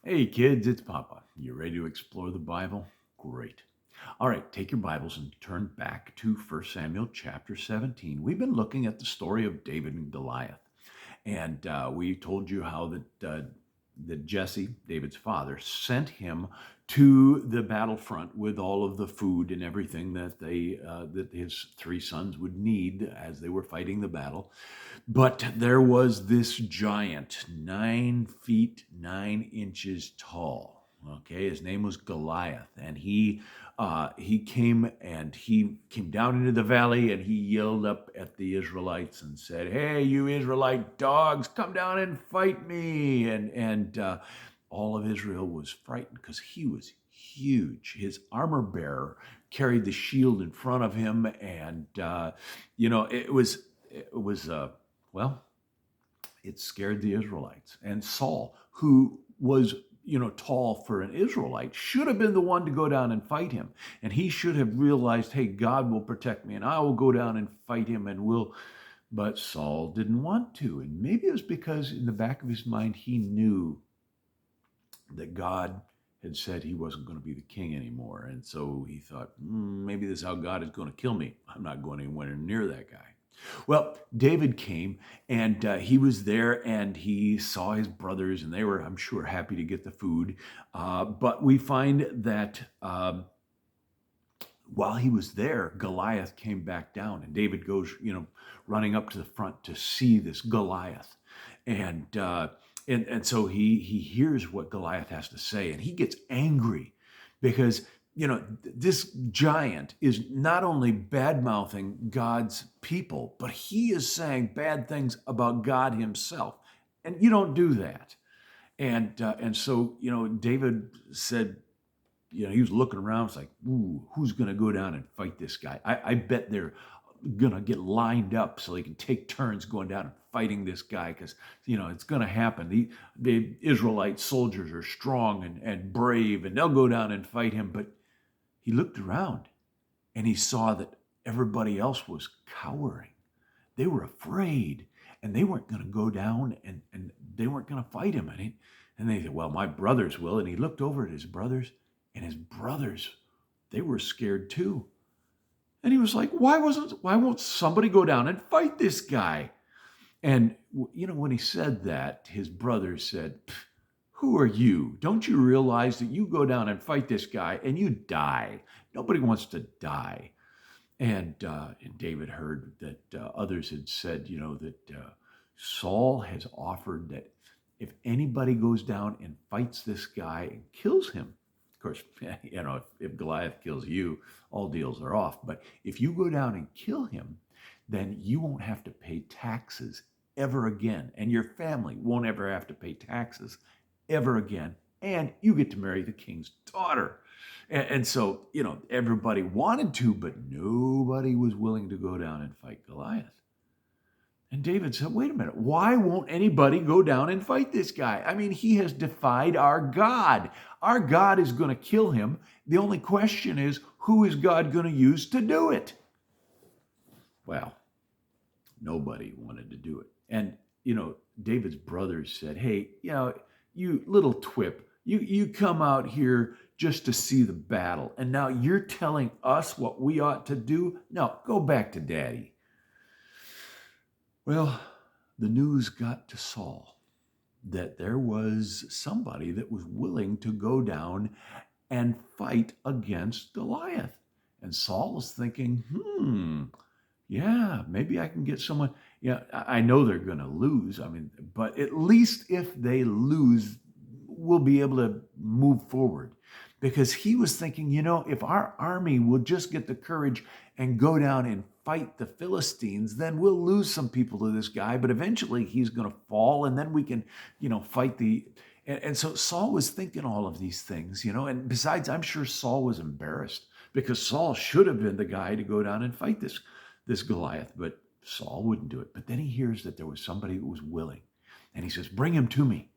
Hey kids, it's Papa. You ready to explore the Bible? Great. All right, take your Bibles and turn back to 1 Samuel chapter 17. We've been looking at the story of David and Goliath. And we told you how that Jesse, David's father, sent him to the battlefront with all of the food and everything that his three sons would need as they were fighting the battle. But there was this giant, 9 feet 9 inches tall. Okay, his name was Goliath, and he came down into the valley and he yelled up at the Israelites and said, "Hey, you Israelite dogs, come down and fight me!" And all of Israel was frightened because he was huge. His armor bearer carried the shield in front of him, and it was well, it scared the Israelites. And Saul, who was, tall for an Israelite, should have been the one to go down and fight him. And he should have realized, hey, God will protect me and I will go down and fight him and will. But Saul didn't want to. And maybe it was because in the back of his mind, he knew that God had said he wasn't going to be the king anymore. And so he thought, maybe this is how God is going to kill me. I'm not going anywhere near that guy. Well, David came and he was there and he saw his brothers and they were, I'm sure, happy to get the food. But we find that while he was there, Goliath came back down and David goes, running up to the front to see this Goliath. And, uh, and so he hears what Goliath has to say and he gets angry because this giant is not only bad mouthing God's people, but he is saying bad things about God himself. And you don't do that. And so, David said, he was looking around. It's like, ooh, who's going to go down and fight this guy? I bet they're going to get lined up so they can take turns going down and fighting this guy because, it's going to happen. The Israelite soldiers are strong and brave and they'll go down and fight him. But he looked around and he saw that everybody else was cowering. They were afraid and they weren't going to go down and they weren't going to fight him. And they said, well, my brothers will. And he looked over at his brothers and his brothers, they were scared too. And he was like, why won't somebody go down and fight this guy? And, when he said that, his brothers said, who are you? Don't you realize that you go down and fight this guy and you die? Nobody wants to die. And David heard that others had said, that Saul has offered that if anybody goes down and fights this guy and kills him, of course, if Goliath kills you, all deals are off. But if you go down and kill him, then you won't have to pay taxes ever again. And your family won't ever have to pay taxes ever again. And you get to marry the king's daughter. And so, everybody wanted to, but nobody was willing to go down and fight Goliath. And David said, wait a minute, why won't anybody go down and fight this guy? I mean, he has defied our God. Our God is going to kill him. The only question is, who is God going to use to do it? Well, nobody wanted to do it. And, David's brothers said, hey, you little twip, you come out here just to see the battle. And now you're telling us what we ought to do? No, go back to daddy. Well, the news got to Saul that there was somebody that was willing to go down and fight against Goliath. And Saul was thinking, yeah, maybe I can get someone. Yeah, I know they're going to lose. I mean, but at least if they lose, we'll be able to move forward. Because he was thinking, if our army will just get the courage and go down and fight the Philistines, then we'll lose some people to this guy, but eventually he's going to fall and then we can, fight the. And so Saul was thinking all of these things, and besides, I'm sure Saul was embarrassed because Saul should have been the guy to go down and fight this Goliath, but Saul wouldn't do it. But then he hears that there was somebody who was willing and he says, bring him to me.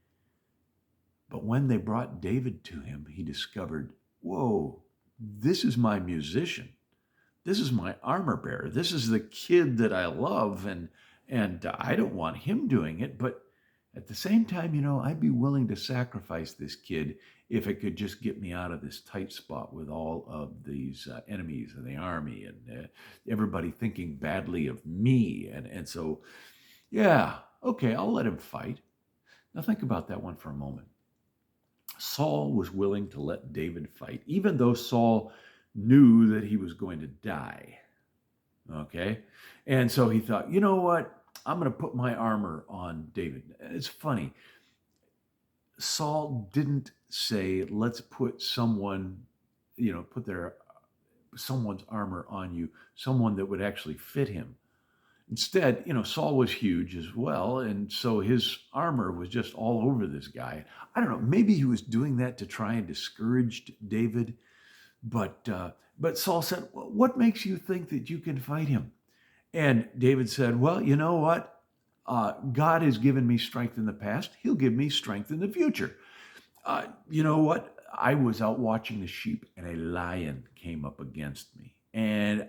But when they brought David to him, he discovered, whoa, this is my musician. This is my armor bearer. This is the kid that I love, and I don't want him doing it. But At the same time, I'd be willing to sacrifice this kid if it could just get me out of this tight spot with all of these enemies in the army and everybody thinking badly of me. And so, yeah, okay, I'll let him fight. Now, think about that one for a moment. Saul was willing to let David fight, even though Saul knew that he was going to die. Okay? And so he thought, you know what? I'm going to put my armor on David. It's funny. Saul didn't say, let's put someone, put someone's armor on you, someone that would actually fit him. Instead, Saul was huge as well, and so his armor was just all over this guy. I don't know, maybe he was doing that to try and discourage David, but Saul said, well, what makes you think that you can fight him? And David said, well, you know what? God has given me strength in the past. He'll give me strength in the future. You know what? I was out watching the sheep and a lion came up against me. And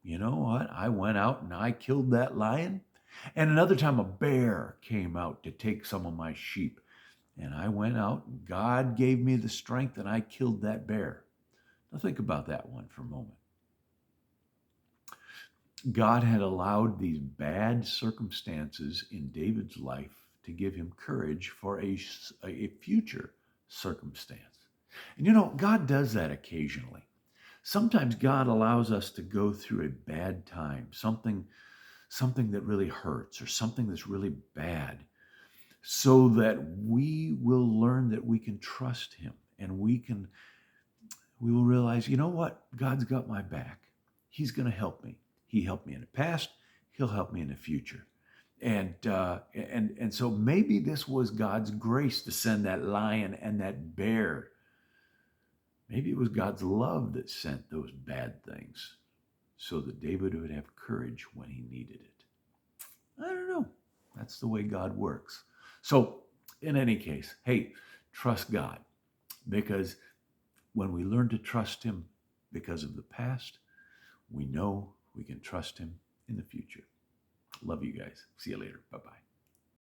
you know what? I went out and I killed that lion. And another time a bear came out to take some of my sheep. And I went out and God gave me the strength and I killed that bear. Now think about that one for a moment. God had allowed these bad circumstances in David's life to give him courage for a future circumstance. And God does that occasionally. Sometimes God allows us to go through a bad time, something that really hurts or something that's really bad, so that we will learn that we can trust him and we will realize, you know what? God's got my back. He's going to help me. He helped me in the past. He'll help me in the future. And so maybe this was God's grace to send that lion and that bear. Maybe it was God's love that sent those bad things so that David would have courage when he needed it. I don't know. That's the way God works. So in any case, hey, trust God, because when we learn to trust him because of the past, we know we can trust him in the future. Love you guys. See you later. Bye-bye.